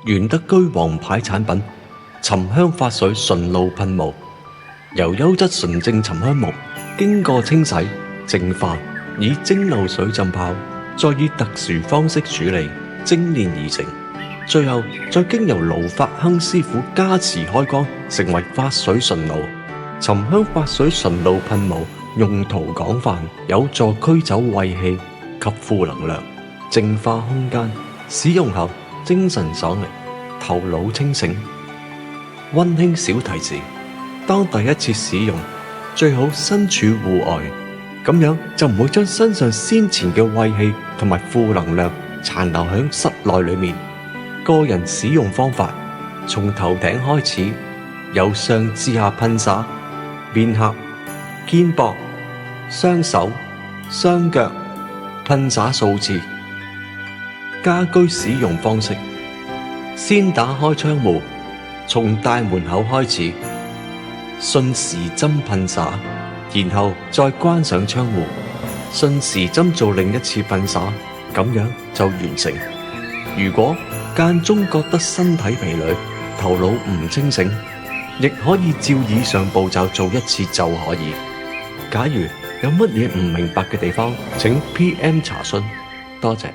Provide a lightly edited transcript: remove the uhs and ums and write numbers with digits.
原德居王牌產品沉香髮水純露噴霧，由優質純正沉香木經過清洗、淨化，以蒸餾水浸泡，再以特殊方式處理精煉而成，最後再經由盧法亨師傅加持開光，成為髮水純露。沉香髮水純露噴霧用途廣泛，有助驅走穢氣及負能量，淨化空間，使用後精神爽利，頭腦清醒。溫馨小提示：當第一次使用，最好身處戶外，咁樣就唔會將身上先前嘅穢氣同埋負能量殘留喺室內裏面。個人使用方法：從頭頂開始，由上至下噴灑面頰、肩膊、雙手、雙腳，噴灑數次。家居使用方式：先打開窗戶，從大門口開始，順時針噴灑，然後再關上窗戶，順時針做另一次噴灑，咁樣就完成。如果間中覺得身體疲累、頭腦唔清醒，亦可以照以上步驟做一次就可以。假如有乜嘢唔明白嘅地方，請 PM 查詢。多謝。